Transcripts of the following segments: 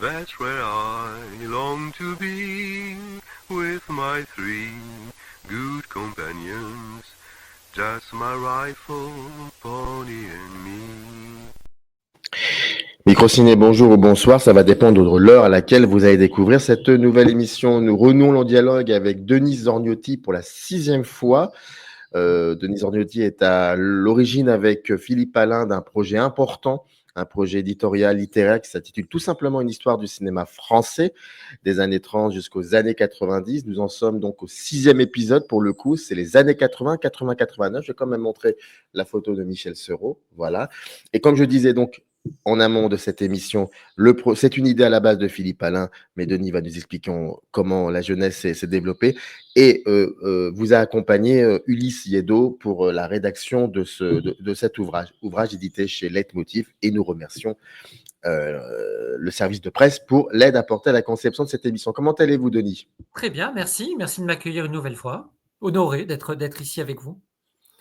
That's where I long to be, with my three good companions, just my rifle, pony and me. Microciné, bonjour ou bonsoir, ça va dépendre de l'heure à laquelle vous allez découvrir cette nouvelle émission. Nous renouons le dialogue avec Denise Zorniotti pour la 6e fois. Denise Zorniotti est à l'origine avec Philippe Alain d'un projet important, un projet éditorial littéraire qui s'intitule tout simplement Une histoire du cinéma français des années 30 jusqu'aux années 90. Nous en sommes donc au 6e épisode pour le coup, c'est les années 80, 80, 89. Je vais quand même montrer la photo de Michel Serrault, voilà. Et comme je disais donc, en amont de cette émission, c'est une idée à la base de Philippe Alain, mais Denis va nous expliquer comment la jeunesse s'est développée. Et vous a accompagné Ulysse Yeddo pour la rédaction de cet ouvrage édité chez Leitmotiv. Et nous remercions le service de presse pour l'aide apportée à la conception de cette émission. Comment allez-vous, Denis ? Très bien, merci. Merci de m'accueillir une nouvelle fois. Honoré d'être ici avec vous.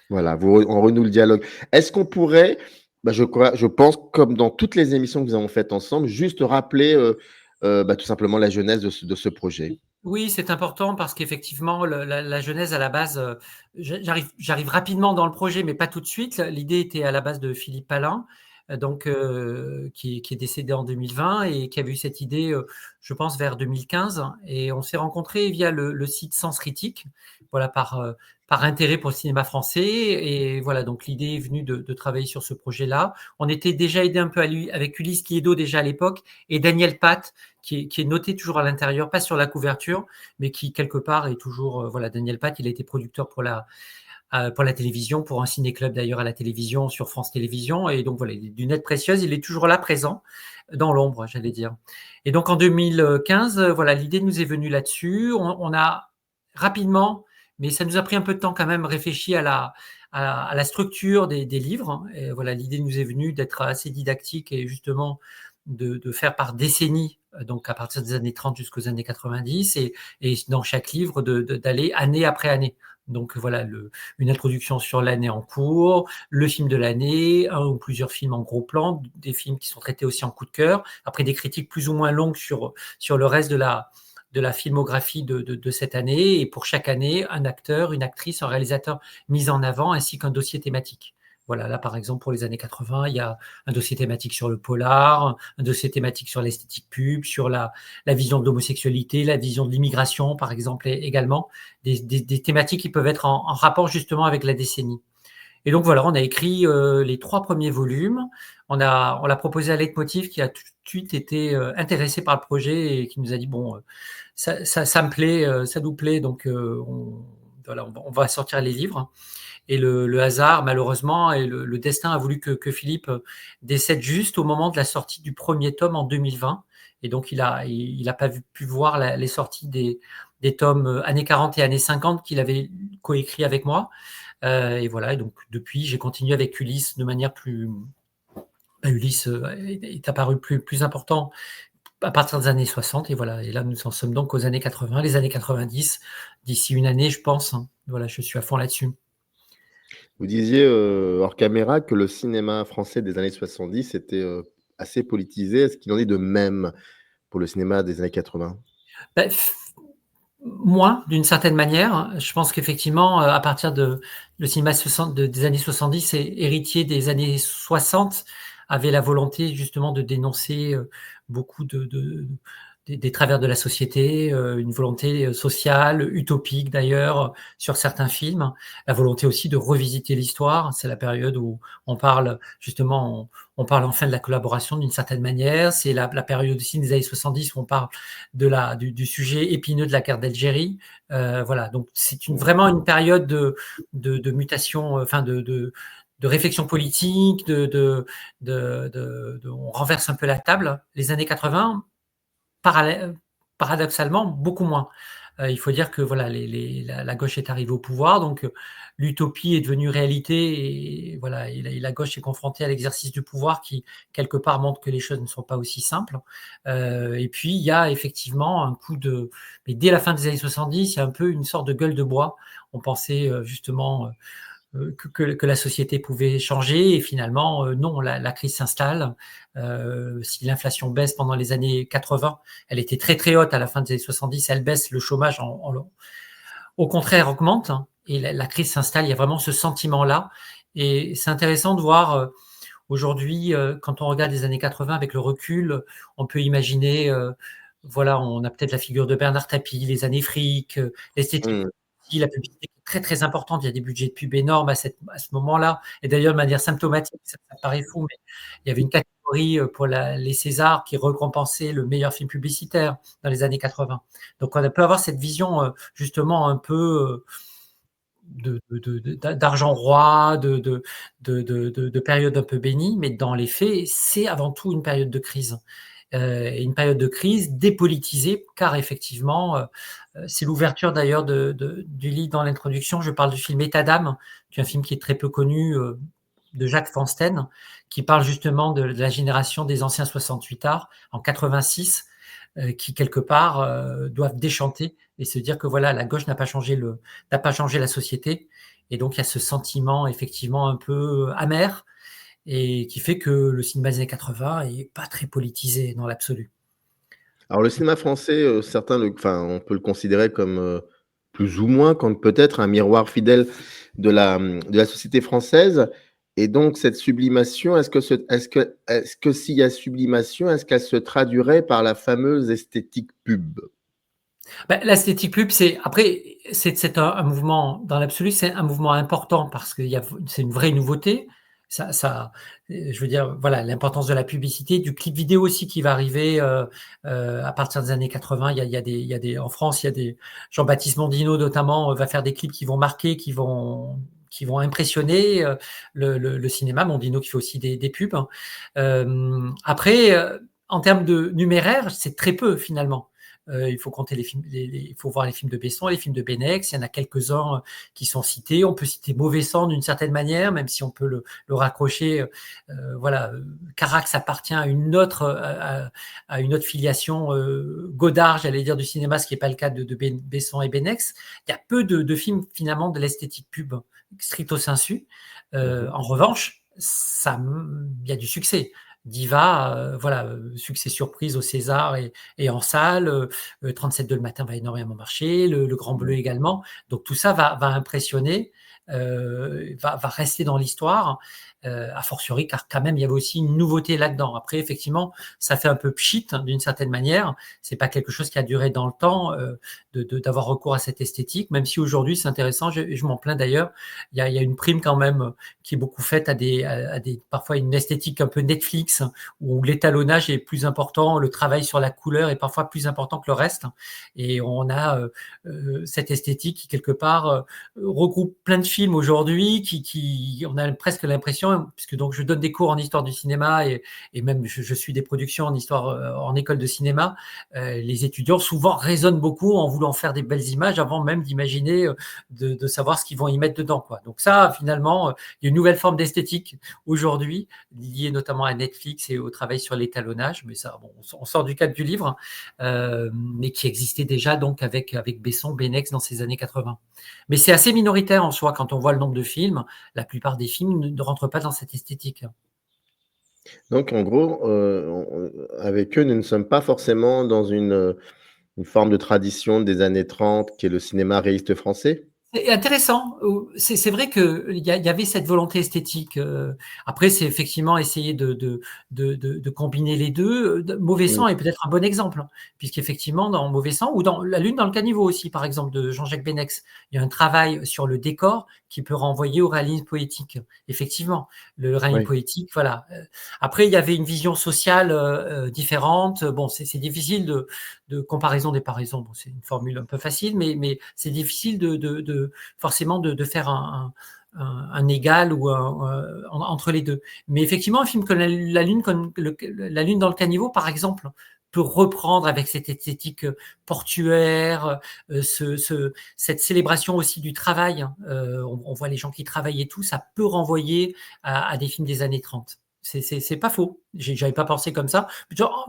Voilà, on renoue le dialogue. Est-ce qu'on pourrait, je pense, comme dans toutes les émissions que nous avons faites ensemble, juste rappeler tout simplement la genèse de ce projet ? Oui, c'est important parce qu'effectivement, la genèse à la base, j'arrive rapidement dans le projet, mais pas tout de suite. L'idée était à la base de Philippe Alain, donc qui est décédé en 2020 et qui avait eu cette idée, je pense, vers 2015. Et on s'est rencontrés via le site Sens Critique, voilà, par intérêt pour le cinéma français. Et voilà, donc l'idée est venue de travailler sur ce projet-là. On était déjà aidé un peu avec Ulysse Guido déjà à l'époque et Daniel Pat, qui est noté toujours à l'intérieur, pas sur la couverture, mais qui quelque part est toujours, voilà, Daniel Pat, il a été producteur pour la télévision, pour un ciné-club d'ailleurs à la télévision, sur France Télévisions, et donc voilà, il est d'une aide précieuse, il est toujours là, présent, dans l'ombre, j'allais dire. Et donc en 2015, voilà, l'idée nous est venue là-dessus, on a rapidement, mais ça nous a pris un peu de temps quand même, réfléchi à la structure des livres. Et voilà, l'idée nous est venue d'être assez didactique et justement de faire par décennie, donc à partir des années 30 jusqu'aux années 90, et dans chaque livre d'aller année après année. Donc voilà, une introduction sur l'année en cours, le film de l'année, un ou plusieurs films en gros plan, des films qui sont traités aussi en coup de cœur, après des critiques plus ou moins longues sur le reste de la filmographie de cette année, et pour chaque année, un acteur, une actrice, un réalisateur mis en avant, ainsi qu'un dossier thématique. Voilà, là par exemple pour les années 80, il y a un dossier thématique sur le polar, un dossier thématique sur l'esthétique pub, sur la vision de l'homosexualité, la vision de l'immigration par exemple, et également des thématiques qui peuvent être en rapport justement avec la décennie. Et donc voilà, on a écrit les 3 premiers volumes. On l'a proposé à Leitmotiv, qui a tout de suite été intéressé par le projet et qui nous a dit bon, ça me plaît, ça nous plaît, donc voilà, on va sortir les livres. Et le hasard, malheureusement, et le destin a voulu que Philippe décède juste au moment de la sortie du premier tome en 2020. Et donc, il a pas pu voir les sorties des tomes années 40 et années 50 qu'il avait coécrit avec moi. Et voilà, et donc depuis, j'ai continué avec Ulysse de manière plus... Ulysse est apparu plus important à partir des années 60, et voilà, et là nous en sommes donc aux années 80, les années 90, d'ici une année je pense. Voilà, je suis à fond là-dessus. Vous disiez hors caméra que le cinéma français des années 70 était assez politisé. Est-ce qu'il en est de même pour le cinéma des années 80 ? Ben, moins, d'une certaine manière. Je pense qu'effectivement, à partir le cinéma des années 70 et héritier des années 60, avait la volonté justement de dénoncer beaucoup des travers de la société, une volonté sociale, utopique d'ailleurs, sur certains films. La volonté aussi de revisiter l'histoire. C'est la période où on parle justement, on parle enfin de la collaboration d'une certaine manière. C'est la période aussi des années 70 où on parle du sujet épineux de la guerre d'Algérie. Voilà, donc c'est vraiment une période de mutation, enfin de réflexion politique, on renverse un peu la table. Les années 80, paradoxalement, beaucoup moins. Il faut dire que voilà, la gauche est arrivée au pouvoir, donc l'utopie est devenue réalité, et voilà, et la gauche est confrontée à l'exercice du pouvoir qui, quelque part, montre que les choses ne sont pas aussi simples. Et puis, il y a effectivement un coup de... Mais dès la fin des années 70, il y a un peu une sorte de gueule de bois. On pensait justement que la société pouvait changer. Et finalement, non, la crise s'installe. Si l'inflation baisse pendant les années 80, elle était très très haute à la fin des années 70, elle baisse, le chômage au contraire augmente, hein, et la crise s'installe. Il y a vraiment ce sentiment-là. Et c'est intéressant de voir aujourd'hui, quand on regarde les années 80 avec le recul, on peut imaginer, voilà, on a peut-être la figure de Bernard Tapie, les années fric, l'esthétique, Mmh. la publicité est très très importante. Il y a des budgets de pub énormes à ce moment-là. Et d'ailleurs, de manière symptomatique, ça paraît fou, mais il y avait une catégorie pour les Césars qui récompensait le meilleur film publicitaire dans les années 80. Donc on peut avoir cette vision justement un peu d'argent roi, de période un peu bénie, mais dans les faits, c'est avant tout une période de crise. Et une période de crise dépolitisée, car effectivement, c'est l'ouverture d'ailleurs du livre dans l'introduction. Je parle du film État d'âme, qui est un film qui est très peu connu, de Jacques Fansten, qui parle justement de la génération des anciens 68 arts en 86, qui quelque part doivent déchanter et se dire que voilà, la gauche n'a pas changé la société. Et donc il y a ce sentiment effectivement un peu amer, et qui fait que le cinéma des années 80 est pas très politisé dans l'absolu. Alors le cinéma français, on peut le considérer comme, plus ou moins comme peut-être un miroir fidèle de la société française et donc cette sublimation, est-ce que s'il y a sublimation, est-ce qu'elle se traduirait par la fameuse esthétique pub? Bah, l'esthétique pub, c'est un mouvement, dans l'absolu, c'est un mouvement important parce que c'est une vraie nouveauté. Je veux dire, voilà, l'importance de la publicité, du clip vidéo aussi qui va arriver à partir des années 80. En France, il y a des Jean-Baptiste Mondino notamment va faire des clips qui vont marquer, qui vont impressionner le cinéma. Mondino qui fait aussi des pubs, hein. Après, en termes de numéraire, c'est très peu finalement. Il faut compter les films, il faut voir les films de Besson, les films de Benex. Il y en a quelques-uns qui sont cités. On peut citer Mauvais sang d'une certaine manière, même si on peut le raccrocher. Voilà, Carax appartient à une autre filiation Godard, j'allais dire, du cinéma, ce qui n'est pas le cas de Besson et Benex. Il y a peu de films finalement de l'esthétique pub stricto sensu. Mmh. En revanche, il y a du succès. Diva, voilà, succès surprise au César et en salle. 37 le matin va énormément marcher, le Grand Bleu Mmh. également. Donc tout ça va impressionner, va rester dans l'histoire, a fortiori car quand même il y avait aussi une nouveauté là-dedans. Après effectivement, ça fait un peu pchit d'une certaine manière. C'est pas quelque chose qui a duré dans le temps, d'avoir recours à cette esthétique, même si aujourd'hui c'est intéressant. Je m'en plains d'ailleurs. Il y a une prime quand même qui est beaucoup faite à des parfois une esthétique un peu Netflix, où l'étalonnage est plus important, le travail sur la couleur est parfois plus important que le reste. Et on a cette esthétique qui, quelque part, regroupe plein de films aujourd'hui, on a presque l'impression, puisque donc je donne des cours en histoire du cinéma et même je suis des productions en histoire, en école de cinéma. Les étudiants souvent raisonnent beaucoup en voulant faire des belles images avant même d'imaginer, de savoir ce qu'ils vont y mettre dedans, quoi. Donc ça, finalement, il y a une nouvelle forme d'esthétique aujourd'hui, liée notamment à Netflix et au travail sur l'étalonnage, mais ça, bon, on sort du cadre du livre, mais qui existait déjà donc avec Besson, Benex dans ces années 80. Mais c'est assez minoritaire en soi quand on voit le nombre de films. La plupart des films ne rentrent pas dans cette esthétique. Donc en gros, avec eux, nous ne sommes pas forcément dans une forme de tradition des années 30 qui est le cinéma réaliste français? C'est intéressant. C'est vrai qu'il y avait cette volonté esthétique. Après, c'est effectivement essayer de combiner les deux. Mauvais Mmh. sang est peut-être un bon exemple, hein, puisqu'effectivement, dans Mauvais sang, ou dans La Lune dans le caniveau aussi, par exemple, de Jean-Jacques Benex, il y a un travail sur le décor qui peut renvoyer au réalisme poétique. Effectivement, le réalisme Oui. poétique, voilà. Après, il y avait une vision sociale différente. Bon, c'est difficile de comparaison des paraisons. Bon, c'est une formule un peu facile, mais c'est difficile forcément de faire un égal ou entre les deux. Mais effectivement, un film comme La Lune, La Lune dans le caniveau, par exemple, peut reprendre avec cette esthétique portuaire, cette célébration aussi du travail. On voit les gens qui travaillent et tout, ça peut renvoyer à des films des années 30. C'est pas faux. J'avais pas pensé comme ça.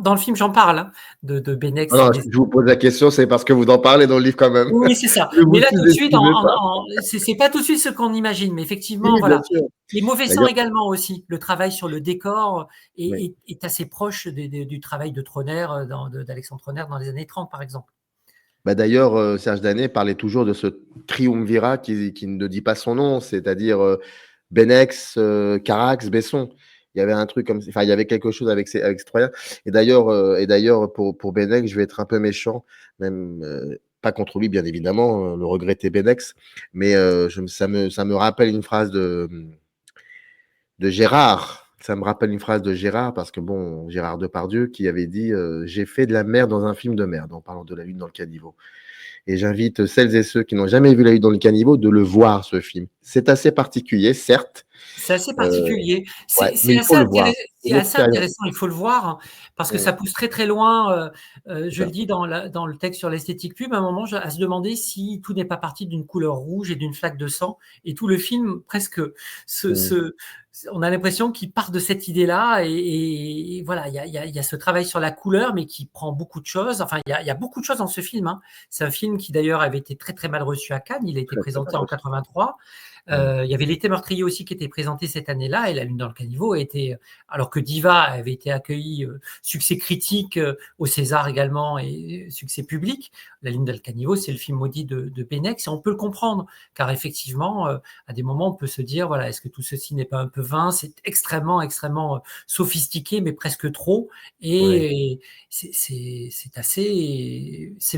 Dans le film, j'en parle, hein, de Benex. Non, je vous pose la question, c'est parce que vous en parlez dans le livre quand même. Oui, c'est ça. Ne vous Mais là, tout de suite, sous-estimez pas. c'est pas tout de suite ce qu'on imagine. Mais effectivement, Oui, bien voilà. sûr. Les mauvais sangs D'ailleurs, également aussi. Le travail sur le décor oui. est assez proche du travail de Troner, d'Alexandre Troner dans les années 30, par exemple. D'ailleurs, Serge Danet parlait toujours de ce triumvirat qui ne dit pas son nom, c'est-à-dire Benex, Carax, Besson. Il y avait un truc comme, enfin, il y avait quelque chose avec ces Troyens. Et d'ailleurs, pour Benex, je vais être un peu méchant, même pas contre lui, bien évidemment, le regretté Benex, mais ça me rappelle une phrase de Gérard. Ça me rappelle une phrase de Gérard, parce que bon, Gérard Depardieu qui avait dit j'ai fait de la merde dans un film de merde, en parlant de La Lune dans le caniveau. Et j'invite celles et ceux qui n'ont jamais vu La Lune dans le caniveau de le voir, ce film. C'est assez particulier, certes, C'est assez euh, particulier. ouais, mais il faut le voir. C'est C'est une assez expérience. intéressant, il faut le voir, hein, parce que Mm, ça pousse très très loin. c'est Je le ça. dis dans le texte sur l'esthétique pub, à un moment, à se demander si tout n'est pas parti d'une couleur rouge et d'une flaque de sang. Et tout le film, presque, se, Mm, se- on a l'impression qu'il part de cette idée-là. Et voilà, il y a ce travail sur la couleur, mais qui prend beaucoup de choses. Enfin, il y a beaucoup de choses dans ce film, hein. C'est un film qui d'ailleurs avait été très très mal reçu à Cannes. Il a été très, très présenté mal en reçu. 83. Mm, Il y avait L'été meurtrier aussi qui était présenté cette année-là, et La Lune dans le caniveau a été, alors que Diva avait été accueilli, succès critique au César également et succès public. La Lune dans le caniveau, c'est le film maudit de Benex, et on peut le comprendre, car effectivement, à des moments, on peut se dire, voilà, est-ce que tout ceci n'est pas un peu vain? C'est extrêmement, extrêmement sophistiqué, mais presque trop, ouais. et c'est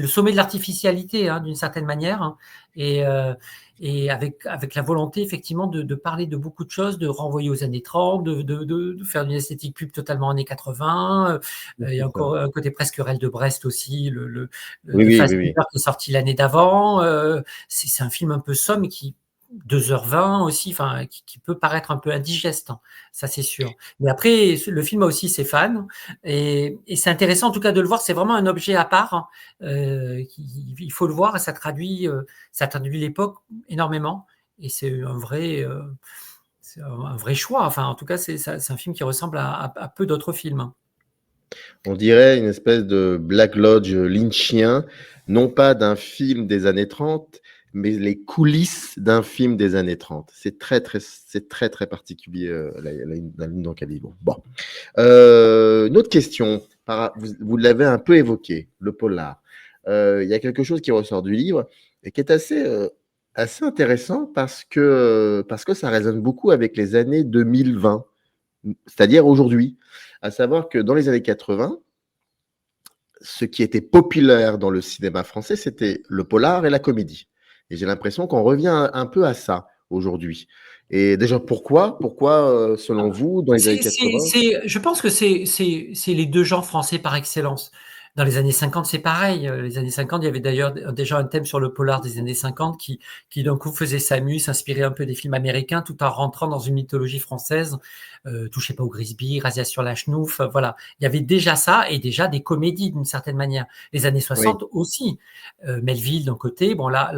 le sommet de l'artificialité, hein, d'une certaine manière, hein, et avec la volonté effectivement de parler de beaucoup de choses, de renvoyer aux années 30, de faire une esthétique pub totalement années 80. Il y a C'est ça. encore un côté presque Querelle de Brest aussi, Oui, de oui, oui, oui. Fassbinder qui est sorti l'année d'avant. C'est un film un peu somme qui 2h20 aussi, enfin, qui peut paraître un peu indigeste, hein, ça c'est sûr. Mais après, le film a aussi ses fans, et c'est intéressant en tout cas de le voir. C'est vraiment un objet à part, hein. Il faut le voir, et ça traduit l'époque énormément, et c'est un vrai choix. Enfin, en tout cas, c'est un film qui ressemble à peu d'autres films, hein. On dirait une espèce de Black Lodge lynchien, non pas d'un film des années 30, mais les coulisses d'un film des années 30. C'est très, très particulier, la Lune dans le caniveau. Bon. Une autre question, vous l'avez un peu évoqué, le polar. Il y a quelque chose qui ressort du livre et qui est assez intéressant parce que ça résonne beaucoup avec les années 2020, c'est-à-dire aujourd'hui. À savoir que dans les années 80, ce qui était populaire dans le cinéma français, c'était le polar et la comédie. Et j'ai l'impression qu'on revient un peu à ça aujourd'hui. Et déjà, pourquoi, selon vous, dans les années 80? Je pense que c'est les deux genres français par excellence. Dans les années 50, c'est pareil. Les années 50, il y avait d'ailleurs déjà un thème sur le polar des années 50 qui d'un coup faisait s'inspirer un peu des films américains tout en rentrant dans une mythologie française. Touchez pas au Grisby, Razzia sur la Schnouf, voilà. Il y avait déjà ça, et déjà des comédies d'une certaine manière. Les années Oui, 60 aussi. Melville d'un côté, bon là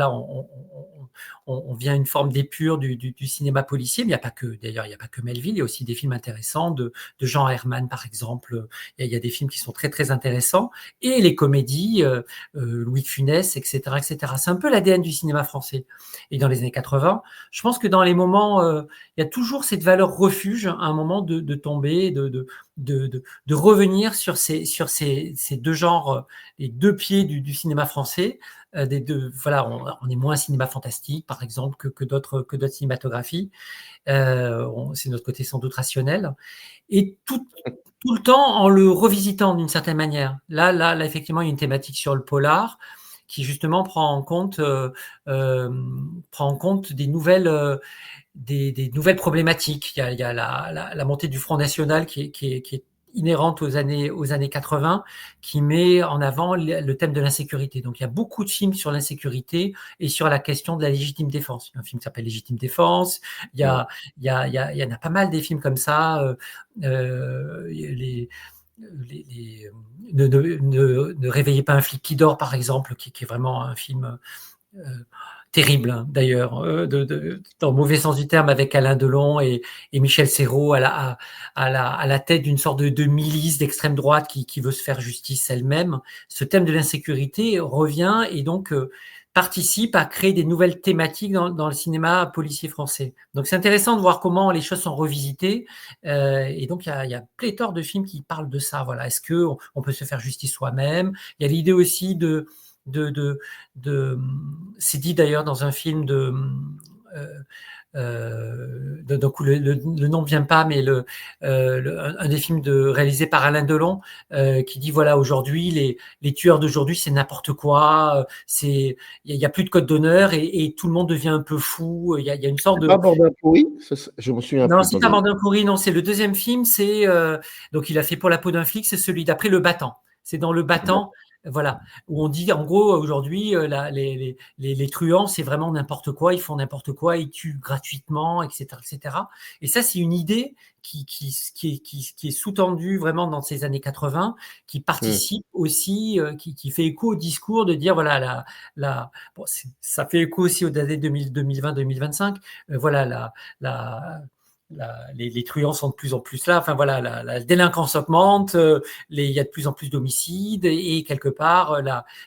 on vient à une forme d'épure du cinéma policier, mais d'ailleurs, il n'y a pas que Melville, il y a aussi des films intéressants de Jean Herman, par exemple. Il y a des films qui sont très, très intéressants. Et les comédies, Louis de Funès, etc., etc. C'est un peu l'ADN du cinéma français. Et dans les années 80, je pense que dans les moments, il y a toujours cette valeur refuge, à un moment de tomber, de revenir sur ces deux genres, les deux pieds du cinéma français. Voilà, on est moins cinéma fantastique, par exemple, que d'autres cinématographies. C'est notre côté sans doute rationnel. Et tout le temps en le revisitant d'une certaine manière. Là, effectivement, il y a une thématique sur le polar qui justement prend en compte des nouvelles problématiques. Il y a la montée du Front National qui est inhérente aux années 80, qui met en avant le thème de l'insécurité. Donc il y a beaucoup de films sur l'insécurité et sur la question de la légitime défense. Il y a un film qui s'appelle Légitime défense. mm, Il y en a pas mal des films comme ça. Les, ne réveillez pas un flic qui dort, par exemple, qui est vraiment un film terrible, hein, d'ailleurs, dans le mauvais sens du terme, avec Alain Delon et Michel Serrault à la tête d'une sorte de milice d'extrême droite qui veut se faire justice elle-même. Ce thème de l'insécurité revient et donc participe à créer des nouvelles thématiques dans le cinéma policier français. Donc c'est intéressant de voir comment les choses sont revisitées. Et donc il y a pléthore de films qui parlent de ça. Voilà, est-ce que on peut se faire justice soi-même? Il y a l'idée aussi c'est dit d'ailleurs dans un film donc le nom ne vient pas, mais un des films réalisé par Alain Delon qui dit voilà, aujourd'hui les tueurs d'aujourd'hui c'est n'importe quoi, il y a plus de code d'honneur et tout le monde devient un peu fou. Il y a une sorte de Pas Bordin pourri, je me souviens non, plus. c'est pas Mordant pourri, non, c'est le deuxième film, c'est donc il a fait Pour la peau d'un flic, c'est celui d'après Le Battant. C'est dans Le Battant, voilà, où on dit en gros aujourd'hui les truands c'est vraiment n'importe quoi, ils font n'importe quoi, ils tuent gratuitement, etc., etc. Et ça c'est une idée qui est sous-tendue vraiment dans ces années 80, qui participe aussi, qui fait écho au discours de dire voilà bon, ça fait écho aussi aux années 2020-2025, voilà les truands sont de plus en plus là. Enfin voilà, la délinquance augmente, il y a de plus en plus d'homicides et quelque part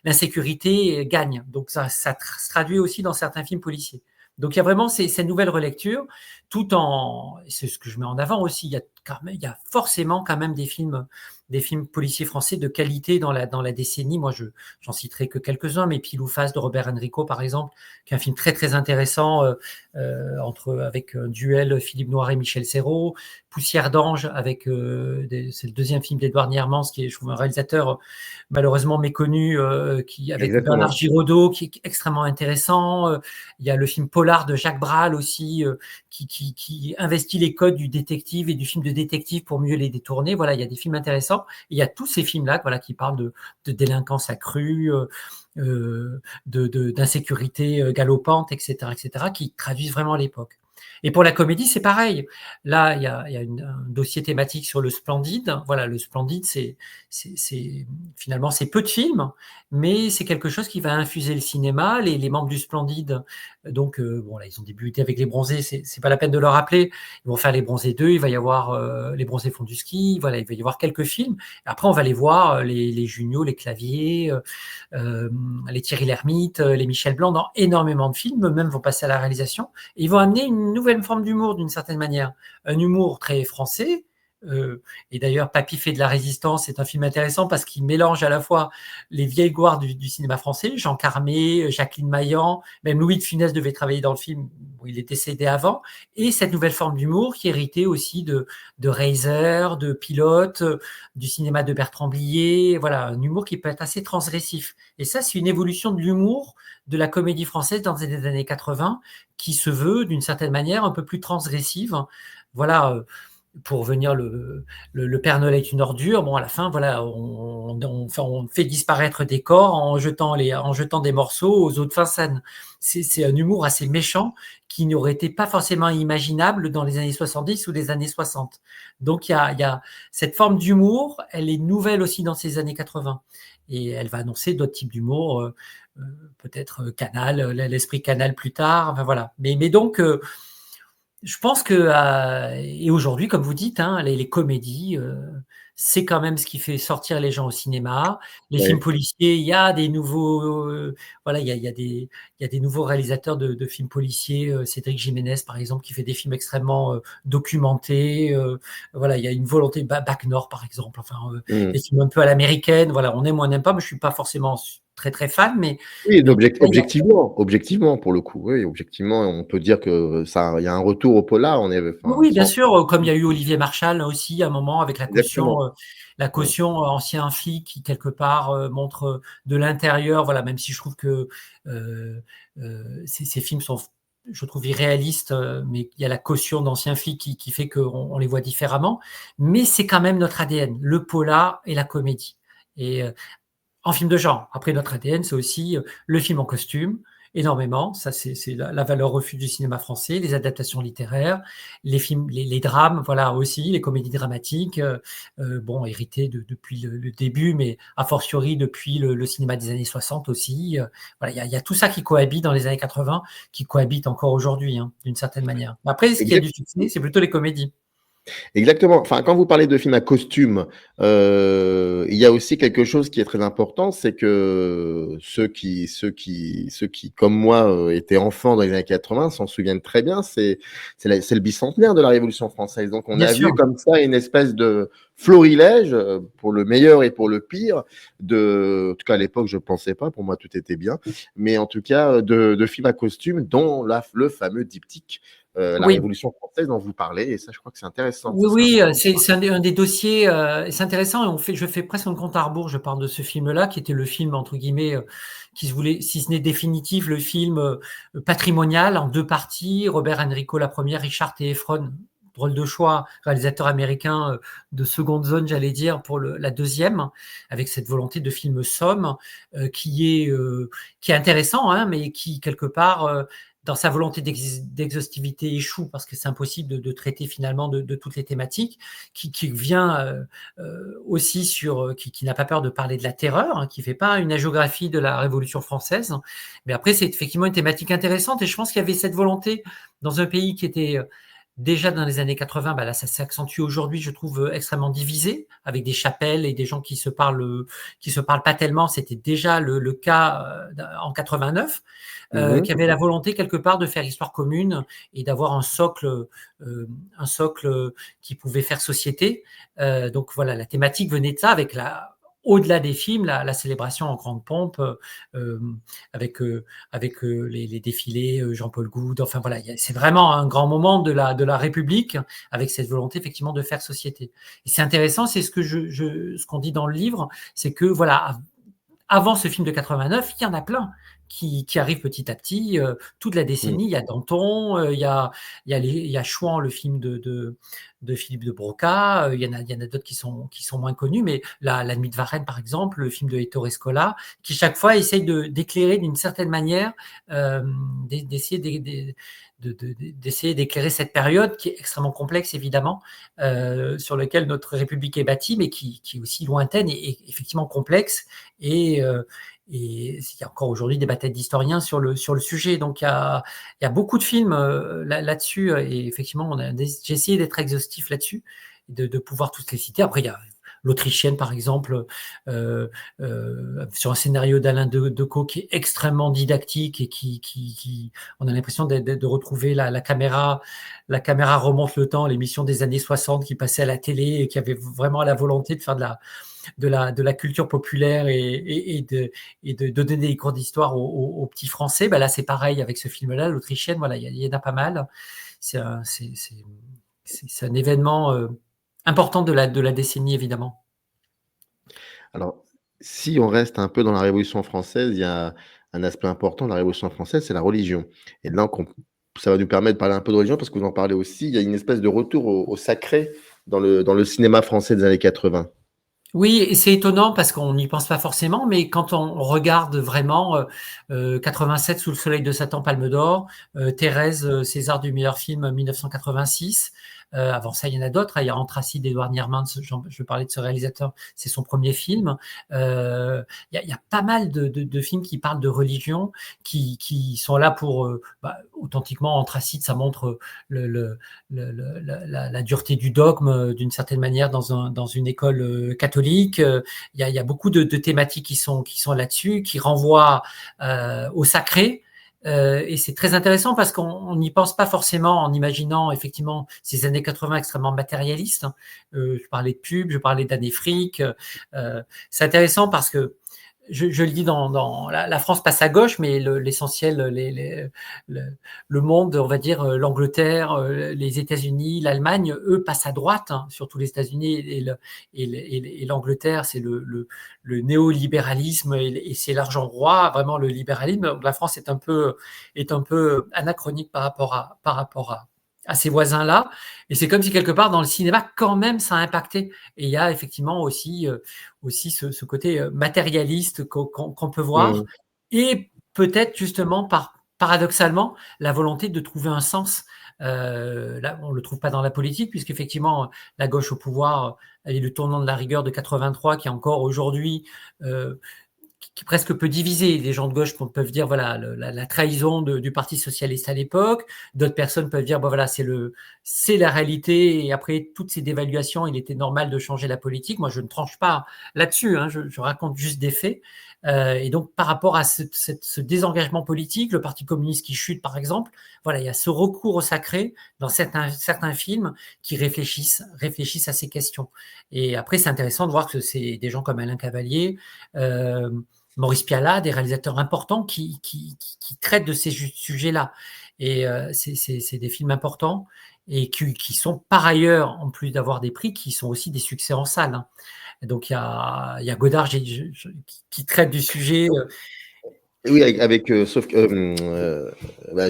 l'insécurité gagne. Donc ça se traduit aussi dans certains films policiers. Donc il y a vraiment cette nouvelle relecture, tout en, c'est ce que je mets en avant aussi, il y a forcément quand même des films policiers français de qualité dans la décennie. Moi, j'en citerai que quelques-uns, mais Pile ou Face de Robert Enrico, par exemple, qui est un film très très intéressant avec un duel Philippe Noiret et Michel Serrault, Poussière d'ange c'est le deuxième film d'Édouard Niermans, qui est, je trouve, un réalisateur malheureusement méconnu, avec Bernard Giraudot, qui est extrêmement intéressant. Il y a le film Polar de Jacques Brel aussi, qui investit les codes du détective et du film de détective pour mieux les détourner. Voilà, il y a des films intéressants. Et il y a tous ces films-là, voilà, qui parlent de délinquance accrue, d'insécurité galopante, etc., qui traduisent vraiment l'époque. Et pour la comédie, c'est pareil. Là, il y a un dossier thématique sur le Splendide. Voilà, le Splendide, finalement, c'est peu de films, mais c'est quelque chose qui va infuser le cinéma. Les membres du Splendide, donc, bon, là, ils ont débuté avec Les Bronzés, c'est pas la peine de le rappeler. Ils vont faire Les Bronzés 2, il va y avoir Les Bronzés font du ski, voilà, il va y avoir quelques films. Après, on va les voir, les Junio, les Clavier, les Thierry Lhermitte, les Michel Blanc, dans énormément de films, eux-mêmes vont passer à la réalisation. Et ils vont amener une nouvelle forme d'humour d'une certaine manière, un humour très français. Et d'ailleurs, Papy fait de la résistance, c'est un film intéressant parce qu'il mélange à la fois les vieilles gloires du cinéma français, Jean Carmé, Jacqueline Maillan, même Louis de Funès devait travailler dans le film, où il est décédé avant, et cette nouvelle forme d'humour qui est héritée aussi de Reiser, de Pilote, du cinéma de Bertrand Blier, voilà, un humour qui peut être assez transgressif. Et ça, c'est une évolution de l'humour de la comédie française dans les années 80, qui se veut d'une certaine manière un peu plus transgressive. Voilà, pour venir le Père Noël est une ordure. Bon, à la fin, voilà, on fait disparaître des corps en jetant des morceaux aux autres fins scènes. C'est un humour assez méchant qui n'aurait été pas forcément imaginable dans les années 70 ou les années 60. Donc, il y a cette forme d'humour, elle est nouvelle aussi dans ces années 80. Et elle va annoncer d'autres types d'humour, peut-être Canal, l'esprit Canal plus tard. Enfin, voilà. Mais donc, je pense que, et aujourd'hui, comme vous dites, hein, les comédies, c'est quand même ce qui fait sortir les gens au cinéma. Les films policiers, il y a des nouveaux, voilà, il y a des nouveaux réalisateurs de films policiers. Cédric Jiménez, par exemple, qui fait des films extrêmement documentés. Voilà, il y a une volonté, Bac Nord, par exemple. Enfin, des films un peu à l'américaine. Voilà, on aime ou on n'aime pas, mais je suis pas forcément très très fan, mais oui, objectivement pour le coup, oui, objectivement, on peut dire que ça, il y a un retour au polar, on est, enfin, oui, bien sûr, comme il y a eu Olivier Marchal aussi à un moment avec exactement. La caution ancien flic qui quelque part montre de l'intérieur. Voilà, même si je trouve que ces films sont, je trouve, irréalistes, mais il y a la caution d'ancien flic qui fait qu'on les voit différemment. Mais c'est quand même notre ADN, le polar et la comédie. Et en film de genre. Après, notre ADN, c'est aussi le film en costume énormément. Ça, c'est la valeur refuge du cinéma français, les adaptations littéraires, les films, les drames, voilà aussi, les comédies dramatiques, bon, héritées depuis le début, mais a fortiori depuis le cinéma des années 60 aussi. Voilà, il y a tout ça qui cohabite dans les années 80, qui cohabite encore aujourd'hui, hein, d'une certaine manière. Après, ce qui a du succès, c'est plutôt les comédies. Exactement. Enfin, quand vous parlez de films à costume, il y a aussi quelque chose qui est très important, c'est que ceux qui, comme moi, étaient enfants dans les années 80 s'en souviennent très bien. C'est le bicentenaire de la Révolution française. Donc, on Bien a sûr. vu comme ça une espèce de florilège, pour le meilleur et pour le pire, en tout cas à l'époque, je ne pensais pas, pour moi tout était bien, mais en tout cas de films à costume, dont le fameux diptyque. La Oui. Révolution française dont vous parlez, et ça, je crois que c'est intéressant. Oui, Ça serait oui, important. c'est un des dossiers, c'est intéressant. Je fais presque un compte à rebours. Je parle de ce film-là, qui était le film entre guillemets qui se voulait, si ce n'est définitif, le film patrimonial en 2 parties. Robert Enrico la première, Richard T. Efron, drôle de choix, réalisateur américain de seconde zone, j'allais dire, pour la deuxième, avec cette volonté de film somme qui est intéressant, hein, mais qui quelque part dans sa volonté d'exhaustivité échoue, parce que c'est impossible de traiter finalement de toutes les thématiques, qui vient aussi qui n'a pas peur de parler de la terreur, hein, qui fait pas une hagiographie de la Révolution française, mais après c'est effectivement une thématique intéressante, et je pense qu'il y avait cette volonté dans un pays qui était déjà dans les années 80, là ça s'accentue aujourd'hui, je trouve extrêmement divisé, avec des chapelles et des gens qui se parlent pas tellement. C'était déjà le cas en 89. Qui avait la volonté quelque part de faire histoire commune et d'avoir un socle qui pouvait faire société. Donc voilà, la thématique venait de ça, avec au-delà des films, la célébration en grande pompe, avec les défilés Jean-Paul Goude. Enfin voilà, c'est vraiment un grand moment de la République, avec cette volonté effectivement de faire société. Et c'est intéressant, c'est ce qu'on dit dans le livre, c'est que voilà, avant ce film de 89, il y en a plein qui arrivent petit à petit, toute la décennie. Il y a Danton, il y a Chouan, le film de Philippe de Broca, il y en a d'autres qui sont moins connus, mais La Nuit de Varenne, par exemple, le film de Ettore Scola, qui chaque fois essaye d'éclairer d'une certaine manière, d'essayer d'éclairer cette période qui est extrêmement complexe, évidemment, sur laquelle notre République est bâtie, mais qui est aussi lointaine et effectivement complexe. Et il y a encore aujourd'hui des batailles d'historiens sur le sujet. Donc il y a beaucoup de films là-dessus, et effectivement j'ai essayé d'être exhaustif là-dessus, de pouvoir tous les citer. Après il y a L'Autrichienne, par exemple, sur un scénario d'Alain Decaux qui est extrêmement didactique et qui on a l'impression de retrouver la caméra remonte le temps, l'émission des années 60 qui passait à la télé et qui avait vraiment la volonté de faire de la culture populaire et de donner des cours d'histoire aux petits Français. Là, c'est pareil avec ce film-là, L'Autrichienne. Voilà, il y en a pas mal. C'est un événement important de la décennie, évidemment. Alors, si on reste un peu dans la Révolution française, il y a un aspect important de la Révolution française, c'est la religion. Et là, ça va nous permettre de parler un peu de religion, parce que vous en parlez aussi. Il y a une espèce de retour au sacré dans le cinéma français des années 80. Oui, et c'est étonnant parce qu'on n'y pense pas forcément, mais quand on regarde vraiment 87 Sous le soleil de Satan, Palme d'Or, Thérèse, César du meilleur film 1986. Avant ça, il y en a d'autres. Il y a Anthracite d'Edouard Niermans, je parlais de ce réalisateur, c'est son premier film. Il y a pas mal de films qui parlent de religion, qui sont là pour authentiquement. Anthracite, ça montre la dureté du dogme d'une certaine manière dans une école catholique. Il y a beaucoup de thématiques qui sont là-dessus, qui renvoient au sacré. Et c'est très intéressant parce qu'on n'y pense pas forcément en imaginant effectivement ces années 80 extrêmement matérialistes. Je parlais de pub, je parlais d'années fric. C'est intéressant parce que je le dis dans la France passe à gauche, mais l'essentiel, le monde, on va dire l'Angleterre, les États-Unis, l'Allemagne, eux passent à droite, hein, surtout les États-Unis et l'Angleterre, c'est le néolibéralisme et c'est l'argent roi, vraiment le libéralisme. Donc la France est un peu anachronique par rapport à ces voisins-là. Et c'est comme si quelque part dans le cinéma, quand même, ça a impacté. Et il y a effectivement aussi ce côté matérialiste qu'on peut voir. Et peut-être justement paradoxalement, la volonté de trouver un sens. Là, on ne le trouve pas dans la politique, puisqu'effectivement, la gauche au pouvoir, elle est le tournant de la rigueur de 83, qui est encore aujourd'hui qui presque peut diviser. Les gens de gauche peuvent dire voilà la trahison du Parti socialiste à l'époque. D'autres personnes peuvent dire bon voilà c'est la réalité, et après toutes ces dévaluations, il était normal de changer la politique. Moi, je ne tranche pas là-dessus, hein, je raconte juste des faits. Et donc par rapport à ce désengagement politique, le Parti communiste qui chute par exemple, voilà, il y a ce recours au sacré dans certains films qui réfléchissent à ces questions. Et après, c'est intéressant de voir que c'est des gens comme Alain Cavalier, Maurice Pialat, des réalisateurs importants qui traitent de ces sujets-là. Et c'est des films importants et qui sont par ailleurs, en plus d'avoir des prix, qui sont aussi des succès en salle. Hein. Donc il y a Godard qui traite du sujet. Oui, sauf que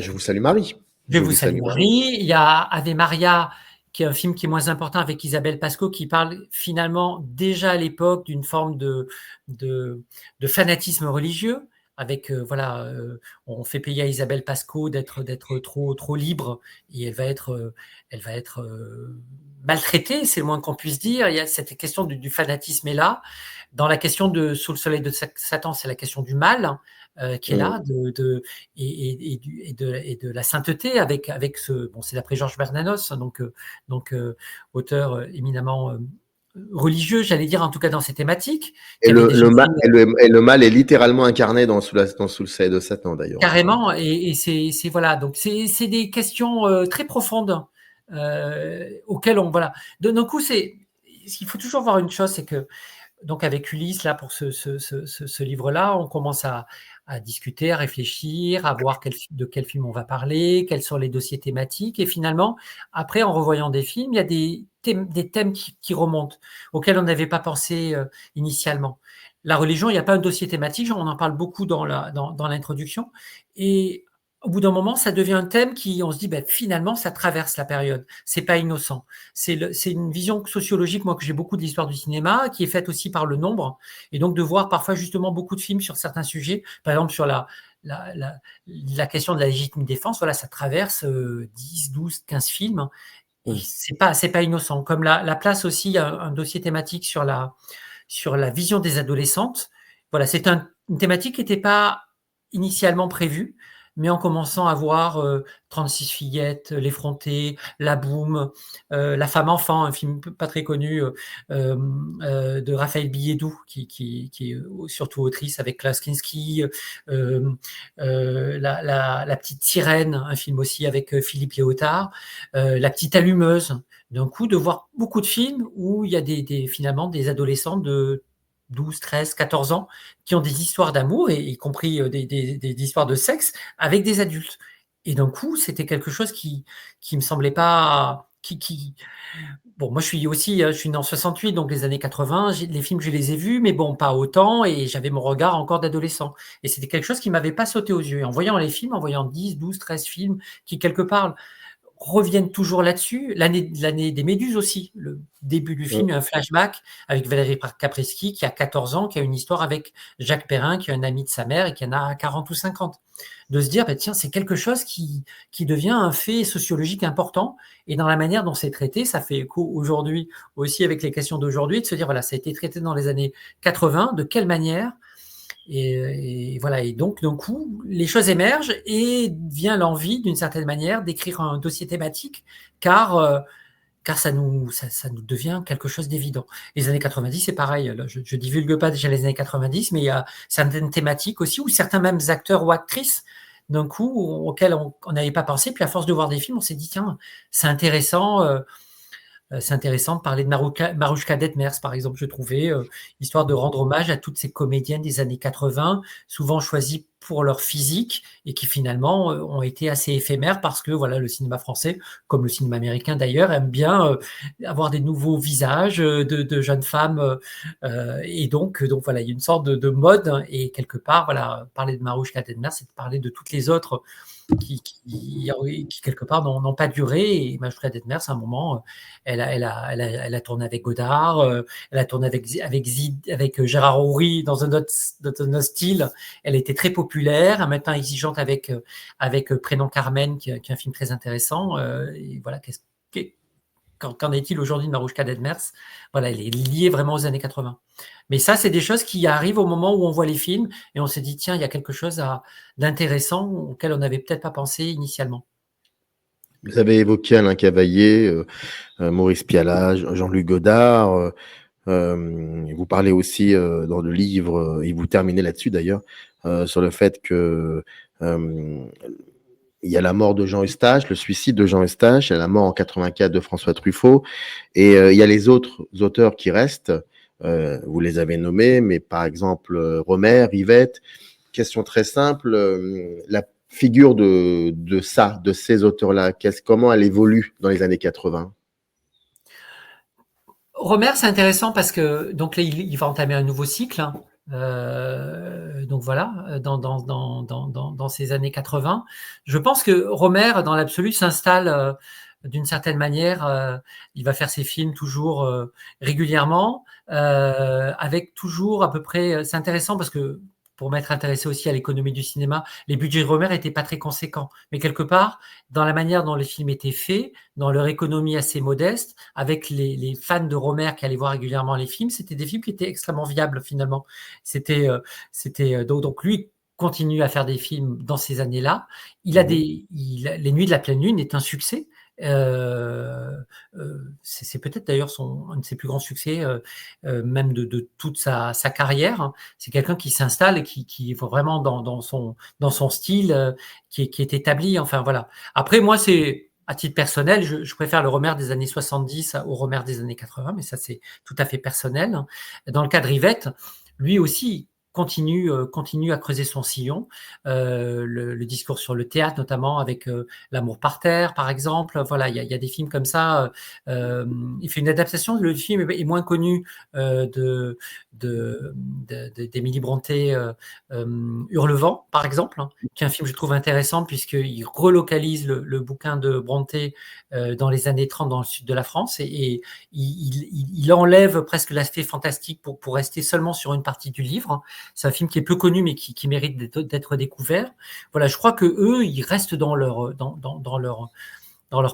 Je vous salue Marie. Je vous salue Marie. Il y a Ave Maria, qui est un film qui est moins important, avec Isabelle Pasco, qui parle finalement déjà à l'époque d'une forme de fanatisme religieux. Avec on fait payer à Isabelle Pasco d'être trop libre, et elle va être maltraitée, c'est le moins qu'on puisse dire. Il y a cette question du fanatisme est là. Dans la question de Sous le soleil de Satan, c'est la question du mal qui est là, et de la sainteté avec c'est d'après Georges Bernanos, donc auteur éminemment religieux, j'allais dire, en tout cas dans ces thématiques. Et le mal est littéralement incarné dans Sous le soleil de Satan, d'ailleurs. Carrément, et c'est voilà, donc c'est des questions très profondes auxquelles on voilà. D'un coup, il faut toujours voir une chose, c'est que donc avec Ulysse, là, pour ce livre-là, on commence à discuter, à réfléchir, à voir de quel film on va parler, quels sont les dossiers thématiques. Et finalement, après, en revoyant des films, il y a des thèmes qui remontent, auxquels on n'avait pas pensé initialement. La religion, il n'y a pas un dossier thématique, on en parle beaucoup dans l'introduction. Et au bout d'un moment, ça devient un thème on se dit, finalement, ça traverse la période. C'est pas innocent. C'est une vision sociologique, moi, que j'ai beaucoup de l'histoire du cinéma, qui est faite aussi par le nombre. Et donc, de voir parfois, justement, beaucoup de films sur certains sujets. Par exemple, sur la question de la légitime défense, voilà, ça traverse 10, 12, 15 films. Et c'est pas innocent. Comme la place aussi, il y a un dossier thématique sur la vision des adolescentes. Voilà, c'est une thématique qui n'était pas initialement prévue, mais en commençant à voir 36 fillettes, L'effronté, La Boum, La femme enfant, un film pas très connu de Raphaël Biédou, qui est surtout autrice, avec Klaus Kinski, la petite sirène, un film aussi avec Philippe Léotard, La petite allumeuse. D'un coup, de voir beaucoup de films où il y a finalement des adolescents de 12, 13, 14 ans qui ont des histoires d'amour, et y compris des histoires de sexe avec des adultes. Et d'un coup, c'était quelque chose qui me semblait pas... Bon, moi, je suis né en 68, donc les années 80, les films, je les ai vus, mais bon, pas autant, et j'avais mon regard encore d'adolescent. Et c'était quelque chose qui m'avait pas sauté aux yeux. Et en voyant les films, en voyant 10, 12, 13 films qui, quelque part, reviennent toujours là-dessus. L'année des Méduses aussi. Le début du film, il y a un flashback avec Valérie Caprisky, qui a 14 ans, qui a une histoire avec Jacques Perrin, qui est un ami de sa mère et qui en a 40 ou 50. De se dire, tiens, c'est quelque chose qui devient un fait sociologique important. Et dans la manière dont c'est traité, ça fait écho aujourd'hui aussi avec les questions d'aujourd'hui, de se dire, voilà, ça a été traité dans les années 80, de quelle manière ? Et voilà, et donc d'un coup, les choses émergent et vient l'envie, d'une certaine manière, d'écrire un dossier thématique, car ça nous devient quelque chose d'évident. Les années 90, c'est pareil. Là, je divulgue pas déjà les années 90, mais il y a certaines thématiques aussi, où certains mêmes acteurs ou actrices, d'un coup, auxquels on n'avait pas pensé, puis à force de voir des films, on s'est dit, tiens, c'est intéressant. C'est intéressant de parler de Marouchka Detmers, par exemple, je trouvais, histoire de rendre hommage à toutes ces comédiennes des années 80, souvent choisies pour leur physique, et qui finalement ont été assez éphémères, parce que voilà, le cinéma français, comme le cinéma américain d'ailleurs, aime bien avoir des nouveaux visages de jeunes femmes, et donc voilà, il y a une sorte de mode, et quelque part, voilà, parler de Marouchka Detmers, c'est de parler de toutes les autres qui quelque part n'ont pas duré. Et Majouka Detmers, à un moment, elle a tourné avec Godard, elle a tourné avec Gérard Houry dans un autre style. Elle était très populaire, maintenant exigeante avec Prénom Carmen, qui est un film très intéressant. Et voilà, qu'en est-il aujourd'hui de Marouchka Detmers? Voilà, elle est liée vraiment aux années 80. Mais ça, c'est des choses qui arrivent au moment où on voit les films et on se dit, tiens, il y a quelque chose d'intéressant auquel on n'avait peut-être pas pensé initialement. Vous avez évoqué Alain Cavaillé, Maurice Pialat, Jean-Luc Godard. Vous parlez aussi dans le livre, et vous terminez là-dessus d'ailleurs, sur le fait que il y a la mort de Jean Eustache, le suicide de Jean Eustache, il y a la mort en 84 de François Truffaut, et il y a les autres auteurs qui restent. Vous les avez nommés, mais par exemple Rohmer, Rivette. Question très simple, la figure de ces auteurs-là, comment elle évolue dans les années 80? Rohmer, c'est intéressant parce que donc là, il va entamer un nouveau cycle. Donc voilà, dans ces années 80. Je pense que Rohmer, dans l'absolu, s'installe d'une certaine manière. Il va faire ses films toujours régulièrement, avec toujours à peu près. C'est intéressant parce que pour m'être intéressé aussi à l'économie du cinéma, les budgets de Rohmer n'étaient pas très conséquents. Mais quelque part, dans la manière dont les films étaient faits, dans leur économie assez modeste, avec les fans de Rohmer qui allaient voir régulièrement les films, c'était des films qui étaient extrêmement viables finalement. Donc lui continue à faire des films dans ces années-là. Les Nuits de la pleine lune est un succès. C'est peut-être d'ailleurs un de ses plus grands succès, même de toute sa carrière. C'est quelqu'un qui s'installe et qui est vraiment dans son style qui est établi. Enfin voilà. Après, moi, à titre personnel, je préfère le Rohmer des années 70 au Rohmer des années 80, mais ça, c'est tout à fait personnel. Dans le cas de Rivette, lui aussi continue à creuser son sillon. Le discours sur le théâtre, notamment avec L'amour par terre, par exemple. Voilà, il y a des films comme ça. Il fait une adaptation. Le film est moins connu d'Émilie Brontë, Hurlevent, par exemple, qui est un film que je trouve intéressant puisqu'il relocalise le bouquin de Brontë dans les années 30 dans le sud de la France et il enlève presque l'aspect fantastique pour rester seulement sur une partie du livre. C'est un film qui est peu connu mais qui mérite d'être découvert. Voilà, je crois que eux, ils restent dans leur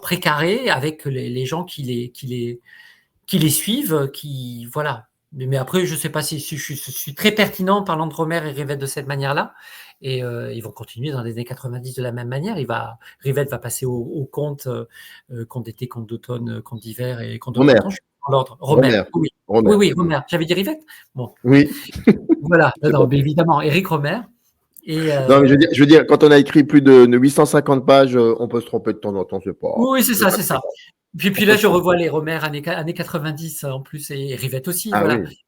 précaré avec les gens qui les suivent, voilà. Mais après, je ne sais pas si je suis très pertinent en parlant de Rohmer et Rivette de cette manière-là. Et ils vont continuer dans les années 90 de la même manière. Rivette va passer au conte d'été, conte d'automne, conte d'hiver et conte de printemps. Je suis dans l'ordre. Rohmer. Oui, Rohmer. J'avais dit Rivette. Bon. Oui. Voilà. Non, mais évidemment, Éric Rohmer. Non, mais je veux dire, quand on a écrit plus de 850 pages, on peut se tromper de temps en temps, c'est pas. Oui, c'est ça. Puis là, je revois les Rohmer années 90 en plus et Rivette aussi. Ah, voilà. oui.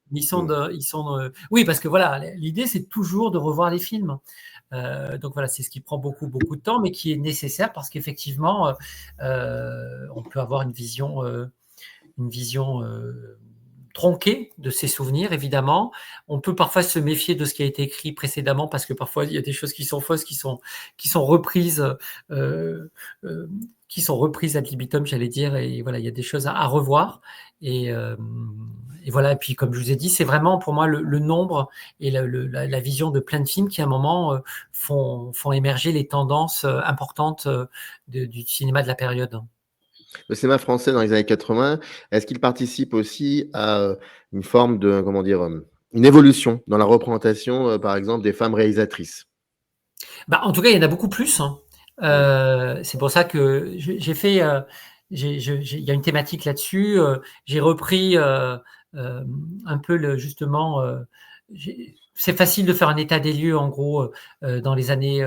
Oui, parce que voilà, l'idée c'est toujours de revoir les films. Donc voilà, c'est ce qui prend beaucoup de temps, mais qui est nécessaire parce qu'effectivement, on peut avoir une vision tronquée de ses souvenirs, évidemment. On peut parfois se méfier de ce qui a été écrit précédemment parce que parfois il y a des choses qui sont fausses, qui sont reprises. Qui sont reprises ad libitum, j'allais dire, et voilà, il y a des choses à revoir. Et voilà, et puis comme je vous ai dit, c'est vraiment pour moi le nombre et la vision de plein de films qui à un moment font émerger les tendances importantes du cinéma de la période. Le cinéma français dans les années 80, est-ce qu'il participe aussi à une forme de, comment dire, une évolution dans la représentation, par exemple, des femmes réalisatrices? En tout cas, il y en a beaucoup plus. C'est pour ça que j'ai fait. Il y a une thématique là-dessus. J'ai repris un peu justement. C'est facile de faire un état des lieux, en gros, dans les années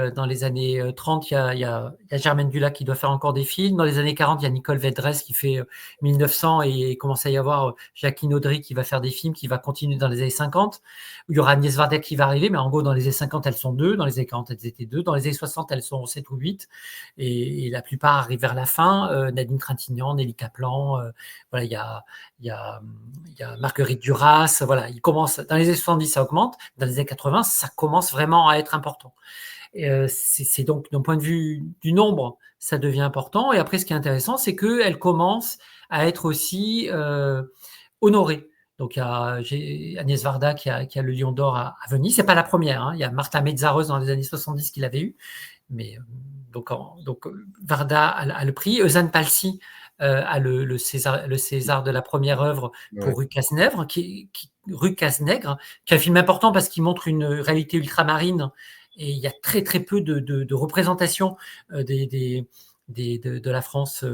30, il y a Germaine Dulac qui doit faire encore des films. Dans les années 40, il y a Nicole Vedresse qui fait 1900 et il commence à y avoir Jacqueline Audry qui va faire des films, qui va continuer dans les années 50. Il y aura Agnès Varda qui va arriver, mais en gros, dans les années 50, elles sont 2. Dans les années 40, elles étaient 2. Dans les années 60, elles sont 7 ou 8. Et la plupart arrivent vers la fin. Nadine Trintignant, Nelly Kaplan, voilà, il y a Marguerite Duras. Voilà, il commence, dans les années 70, ça augmente. Dans les années 80, ça commence vraiment à être important. C'est donc d'un point de vue du nombre, ça devient important. Et après, ce qui est intéressant, c'est qu'elle commence à être aussi honorée. Donc, il y a Agnès Varda qui a le Lion d'Or à Venise. C'est pas la première. Il y a Martha Metzaros dans les années 70 qui l'avait eu. Mais donc Varda a le prix. Eusanne Palsy a le César de la première œuvre pour Rue Cazenègre, qui est un film important parce qu'il montre une réalité ultramarine. Et il y a très très peu de représentation de la France,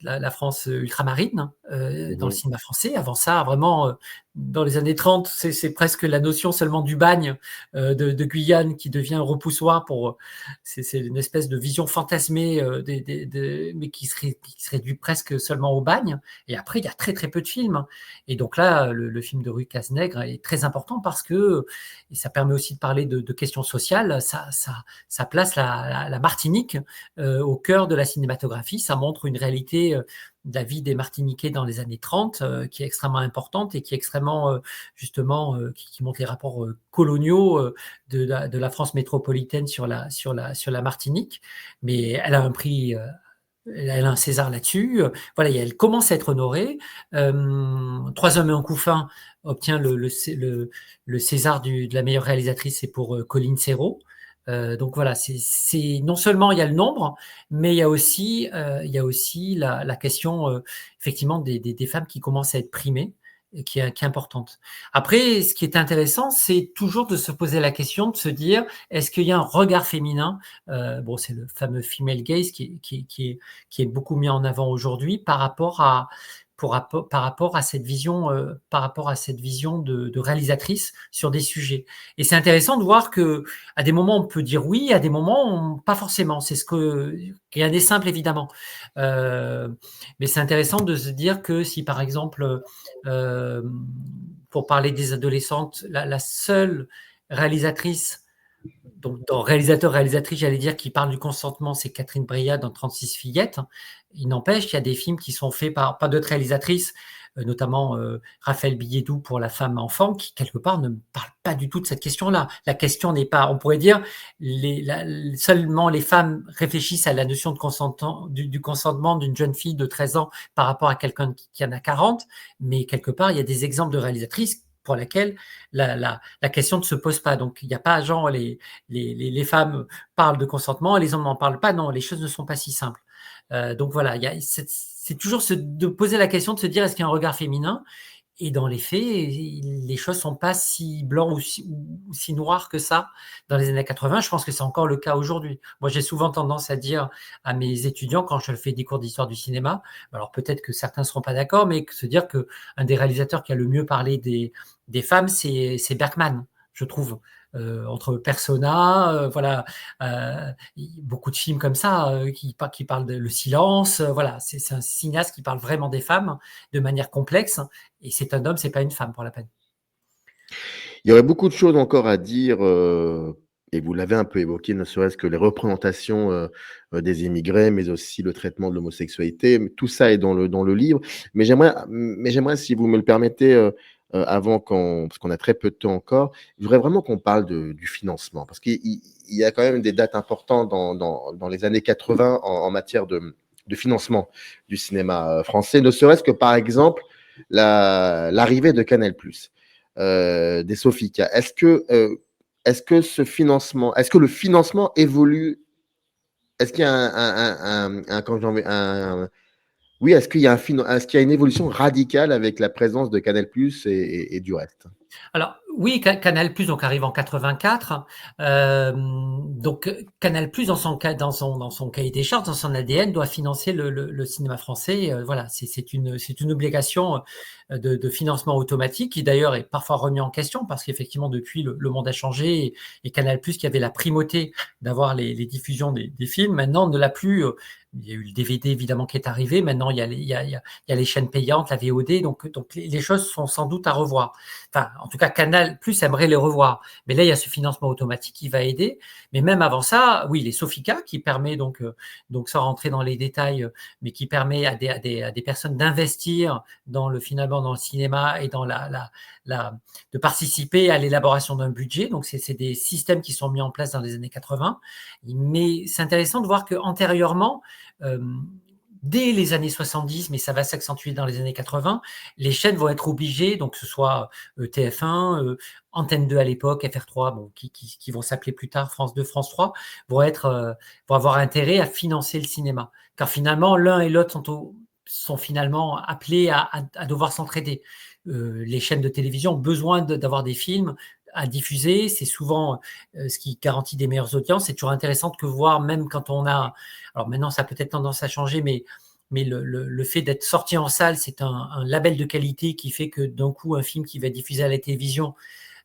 la France ultramarine dans le cinéma français. Avant ça, vraiment, dans les années 30, c'est presque la notion seulement du bagne de Guyane qui devient un repoussoir pour. C'est une espèce de vision fantasmée, mais qui se réduit presque seulement au bagne. Et après, il y a très très peu de films. Et donc là, le film de Rue Cazenègre est très important parce que et ça permet aussi de parler de questions sociales. Ça place la Martinique au cœur de la cinématographie. Ça montre une réalité de la vie des Martiniquais dans les années 30 qui est extrêmement importante et qui est extrêmement, justement, qui montre les rapports coloniaux de la France métropolitaine sur la Martinique. Mais elle a un prix... elle a un César là-dessus. Voilà, elle commence à être honorée. 3 hommes et un couffin obtient le César de la meilleure réalisatrice, c'est pour Colline Serrault. Donc voilà, c'est non seulement il y a le nombre, mais il y a aussi la question effectivement des femmes qui commencent à être primées et qui est importante. Après, ce qui est intéressant, c'est toujours de se poser la question, de se dire, est-ce qu'il y a un regard féminin bon, c'est le fameux female gaze qui est beaucoup mis en avant aujourd'hui par rapport à cette vision, de réalisatrice sur des sujets. Et c'est intéressant de voir que à des moments on peut dire oui, à des moments pas forcément. C'est rien n'est simple évidemment, mais c'est intéressant de se dire que si par exemple, pour parler des adolescentes, la seule réalisatrice, donc dans réalisateur-réalisatrice, j'allais dire, qui parle du consentement, c'est Catherine Breillat dans 36 fillettes. Il n'empêche qu'il y a des films qui sont faits par pas d'autres réalisatrices, notamment Raphaël Biédou pour La femme enfant, qui quelque part ne parle pas du tout de cette question-là. La question n'est pas, on pourrait dire, seulement les femmes réfléchissent à la notion de du consentement d'une jeune fille de 13 ans par rapport à quelqu'un qui en a 40, mais quelque part, il y a des exemples de réalisatrices pour laquelle la question ne se pose pas. Donc, il n'y a pas genre les femmes parlent de consentement et les hommes n'en parlent pas. Non, les choses ne sont pas si simples. Donc voilà, c'est toujours de poser la question de se dire est-ce qu'il y a un regard féminin ? Et dans les faits, les choses ne sont pas si blancs ou si noirs que ça dans les années 80. Je pense que c'est encore le cas aujourd'hui. Moi, j'ai souvent tendance à dire à mes étudiants quand je fais des cours d'histoire du cinéma, alors peut-être que certains ne seront pas d'accord, mais se dire qu'un des réalisateurs qui a le mieux parlé des femmes, c'est Bergman, je trouve. Entre Persona, voilà, beaucoup de films comme ça qui parlent de le silence. Voilà, c'est un cinéaste qui parle vraiment des femmes de manière complexe. Et c'est un homme, c'est pas une femme pour la peine. Il y aurait beaucoup de choses encore à dire, et vous l'avez un peu évoqué, ne serait-ce que les représentations des immigrés, mais aussi le traitement de l'homosexualité. Tout ça est dans le livre. Mais j'aimerais, si vous me le permettez, parce qu'on a très peu de temps encore, je voudrais vraiment qu'on parle du financement, parce qu'il y a quand même des dates importantes dans les années 80 en matière de financement du cinéma français, ne serait-ce que par exemple l'arrivée de Canal+, des Sofica. Est-ce que le financement évolue? Est-ce qu'il y a oui, est-ce qu'il y a une évolution radicale avec la présence de Canal+ et du reste? Alors oui, Canal+, donc arrive en 84. Donc Canal+, dans son cahier des charges, dans son ADN, doit financer le cinéma français. Voilà, c'est une obligation de financement automatique qui d'ailleurs est parfois remis en question parce qu'effectivement depuis le monde a changé et Canal+, qui avait la primauté d'avoir les diffusions des films, maintenant ne l'a plus. Il y a eu le DVD évidemment qui est arrivé. Maintenant il y a les chaînes payantes, la VOD. Donc les choses sont sans doute à revoir. Enfin, en tout cas, Canal+ aimerait les revoir. Mais là, il y a ce financement automatique qui va aider. Mais même avant ça, oui, les Sofica qui permet donc sans rentrer dans les détails, mais qui permet à des personnes d'investir finalement dans le cinéma et dans de participer à l'élaboration d'un budget. Donc, c'est des systèmes qui sont mis en place dans les années 80. Mais c'est intéressant de voir qu'antérieurement, dès les années 70, mais ça va s'accentuer dans les années 80, les chaînes vont être obligées, donc que ce soit TF1, Antenne 2 à l'époque, FR3, bon, qui vont s'appeler plus tard France 2, France 3, vont avoir intérêt à financer le cinéma. Car finalement, l'un et l'autre sont finalement appelés à devoir s'entraider. Les chaînes de télévision ont besoin d'avoir des films à diffuser. C'est souvent ce qui garantit des meilleures audiences. C'est toujours intéressant de voir, même quand on a... Alors maintenant, ça a peut-être tendance à changer, mais le fait d'être sorti en salle, c'est un label de qualité qui fait que d'un coup, un film qui va être diffusé à la télévision,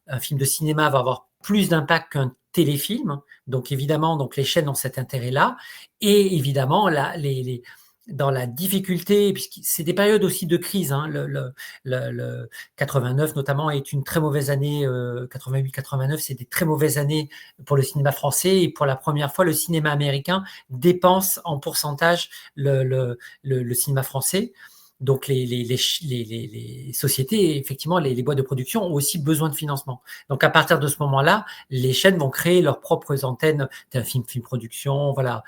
un film de cinéma va avoir plus d'impact qu'un téléfilm. Donc évidemment, les chaînes ont cet intérêt-là. Et évidemment, dans la difficulté, puisque c'est des périodes aussi de crise, hein, le 89 notamment est une très mauvaise année, 88-89, c'est des très mauvaises années pour le cinéma français, et pour la première fois, le cinéma américain dépense en pourcentage le cinéma français. Donc les sociétés, effectivement, les boîtes de production ont aussi besoin de financement. Donc à partir de ce moment-là, les chaînes vont créer leurs propres antennes d'un film production, voilà.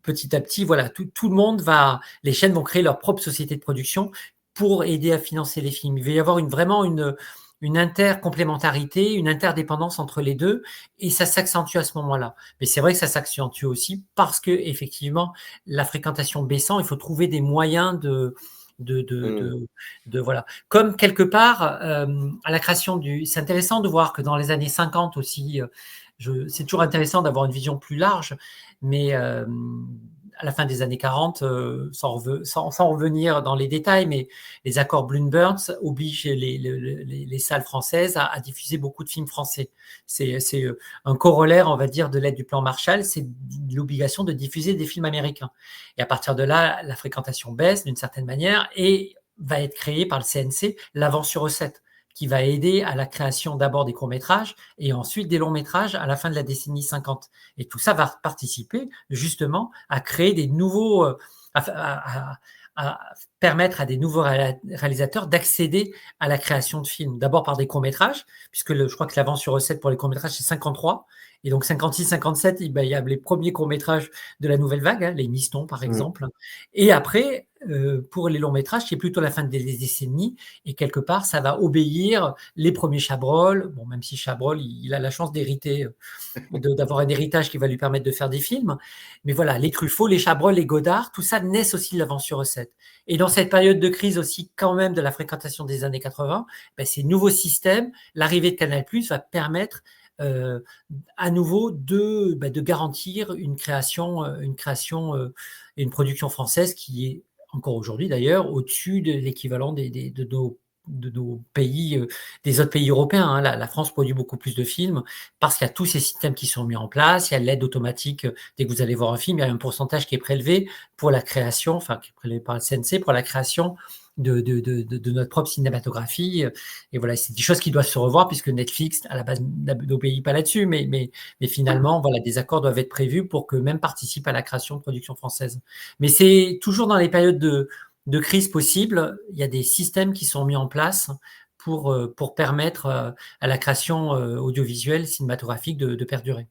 Petit à petit, voilà, tout le monde les chaînes vont créer leur propre société de production pour aider à financer les films. Il va y avoir vraiment une intercomplémentarité, une interdépendance entre les deux, et ça s'accentue à ce moment-là. Mais c'est vrai que ça s'accentue aussi parce que effectivement, la fréquentation baissant, il faut trouver des moyens voilà. Comme quelque part, à la création c'est intéressant de voir que dans les années 50 aussi, c'est toujours intéressant d'avoir une vision plus large, mais à la fin des années 40, sans revenir dans les détails, mais les accords Bloom-Burns obligent les salles françaises à diffuser beaucoup de films français. C'est un corollaire, on va dire, de l'aide du plan Marshall, c'est l'obligation de diffuser des films américains. Et à partir de là, la fréquentation baisse d'une certaine manière et va être créée par le CNC l'avance sur recette, qui va aider à la création d'abord des courts-métrages et ensuite des longs-métrages à la fin de la décennie 50. Et tout ça va participer justement à créer des nouveaux, à permettre à des nouveaux réalisateurs d'accéder à la création de films. D'abord par des courts-métrages, puisque je crois que l'avance sur recette pour les courts-métrages, c'est 53. Et donc 56-57, il y a les premiers courts-métrages de la nouvelle vague, hein, les Mistons par exemple. Et après, pour les longs-métrages, c'est plutôt la fin des décennies. Et quelque part, ça va obéir les premiers Chabrol. Bon, même si Chabrol, il a la chance d'hériter, d'avoir un héritage qui va lui permettre de faire des films. Mais voilà, les Truffaut, les Chabrol, les Godard, tout ça naissent aussi de l'avance sur recette. Et dans cette période de crise aussi, quand même, de la fréquentation des années 80, ces nouveaux systèmes, l'arrivée de Canal+ va permettre à nouveau de garantir une création et une production française qui est encore aujourd'hui d'ailleurs au-dessus de l'équivalent de nos pays, des autres pays européens. Hein. La France produit beaucoup plus de films parce qu'il y a tous ces systèmes qui sont mis en place. Il y a l'aide automatique. Dès que vous allez voir un film, il y a un pourcentage qui est prélevé pour la création, enfin qui est prélevé par le CNC pour la création de notre propre cinématographie. Et voilà, c'est des choses qui doivent se revoir puisque Netflix, à la base, n'obéit pas là-dessus, mais finalement, voilà, des accords doivent être prévus pour qu'eux-mêmes participent à la création de productions françaises. Mais c'est toujours dans les périodes de crise possible, il y a des systèmes qui sont mis en place pour permettre à la création audiovisuelle, cinématographique de perdurer.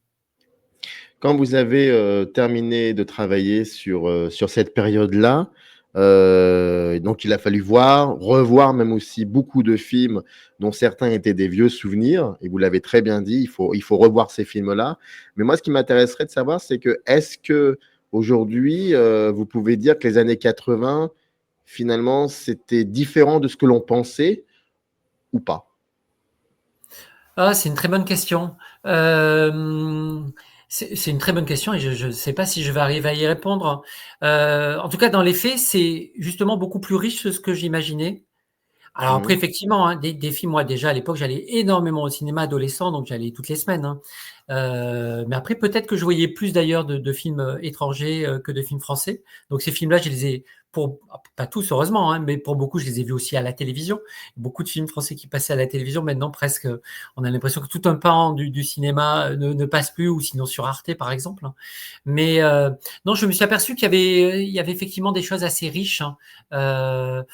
Quand vous avez terminé de travailler sur cette période-là, donc il a fallu revoir même aussi beaucoup de films dont certains étaient des vieux souvenirs, et vous l'avez très bien dit, il faut revoir ces films-là. Mais moi, ce qui m'intéresserait de savoir, c'est que est-ce qu'aujourd'hui, vous pouvez dire que les années 80, finalement, c'était différent de ce que l'on pensait ou pas? Ah, c'est une très bonne question. C'est une très bonne question et je ne sais pas si je vais arriver à y répondre. En tout cas, dans les faits, c'est justement beaucoup plus riche que ce que j'imaginais. Alors après, effectivement, hein, des films, moi déjà à l'époque, j'allais énormément au cinéma adolescent, donc j'allais toutes les semaines. Hein. Mais après, peut-être que je voyais plus d'ailleurs de films étrangers que de films français. Donc ces films-là, je les ai pas tous heureusement, hein, mais pour beaucoup, je les ai vus aussi à la télévision. Beaucoup de films français qui passaient à la télévision, maintenant presque, on a l'impression que tout un pan du cinéma ne passe plus, ou sinon sur Arte par exemple. Mais non, je me suis aperçu qu'il y avait effectivement des choses assez riches. Hein.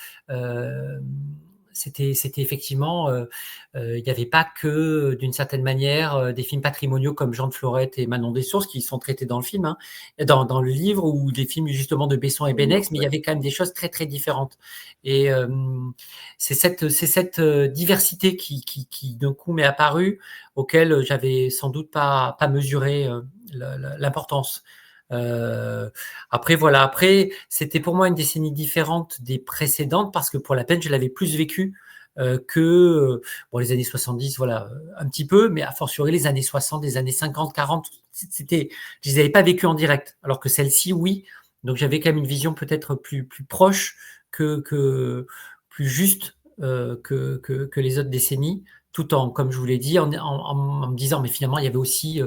C'était effectivement, il n'y avait pas que, d'une certaine manière, des films patrimoniaux comme Jean de Florette et Manon des Sources qui sont traités dans le film, hein, dans le livre, ou des films justement de Besson et Benex, mais il y avait quand même des choses très très différentes. Et c'est cette diversité qui d'un coup m'est apparue, auquel j'avais sans doute pas mesuré l'importance. Après voilà, après c'était pour moi une décennie différente des précédentes, parce que pour la peine je l'avais plus vécu que bon, les années 70, voilà, un petit peu, mais a fortiori les années 60, les années 50, 40, je les avais pas vécues en direct, alors que celle-ci, oui. Donc j'avais quand même une vision peut-être plus proche, que plus juste que les autres décennies, tout en, comme je vous l'ai dit, en me disant, mais finalement il y avait aussi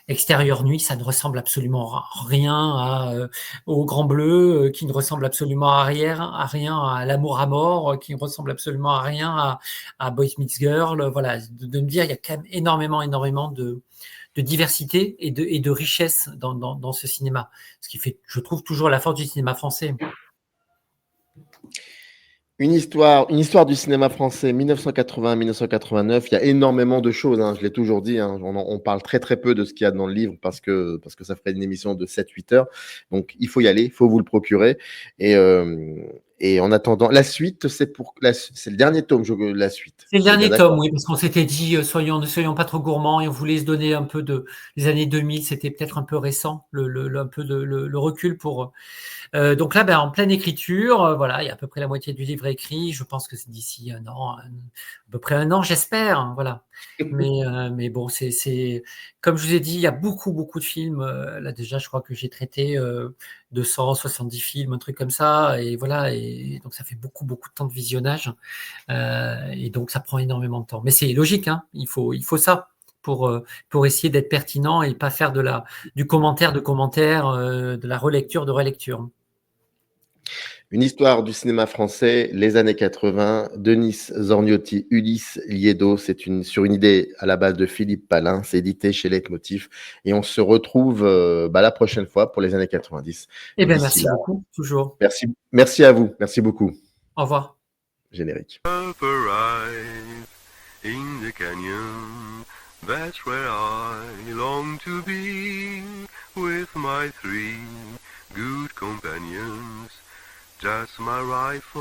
Extérieur nuit, ça ne ressemble absolument à rien au Grand Bleu, qui ne ressemble absolument à rien à L'amour à mort, qui ne ressemble absolument à rien à Boy Meets Girl. Voilà, de me dire, il y a quand même énormément de diversité et de richesse dans ce cinéma, ce qui fait, je trouve, toujours la force du cinéma français. Une histoire du cinéma français 1980-1989. Il y a énormément de choses, hein, je l'ai toujours dit. Hein, on parle très très peu de ce qu'il y a dans le livre parce que ça ferait une émission de 7-8 heures. Donc il faut y aller, il faut vous le procurer. Et en attendant, la suite, c'est le dernier tome, la suite. C'est le dernier tome, oui, parce qu'on s'était dit, ne soyons pas trop gourmands, et on voulait se donner un peu les années 2000, c'était peut-être un peu récent, un peu le recul pour. Donc là, en pleine écriture, voilà, il y a à peu près la moitié du livre écrit. Je pense que c'est d'ici un an, à peu près un an, j'espère. Hein, voilà. Mais bon, c'est comme je vous ai dit, il y a beaucoup de films. Là déjà, je crois que j'ai traité 270 films, un truc comme ça, et voilà. Et donc ça fait beaucoup de temps de visionnage, et donc ça prend énormément de temps. Mais c'est logique, hein, il faut ça pour essayer d'être pertinent et pas faire du commentaire, de la relecture, de relecture. Une histoire du cinéma français, les années 80, Denis Zorniotti, Ulysse Liedo, sur une idée à la base de Philippe Palin, c'est édité chez Leitmotiv, et on se retrouve la prochaine fois pour les années 90. Eh bien, merci beaucoup, toujours. Merci à vous, merci beaucoup. Au revoir. Générique. In the canyon, that's where I long to be, with my 3 good companions, just my rifle.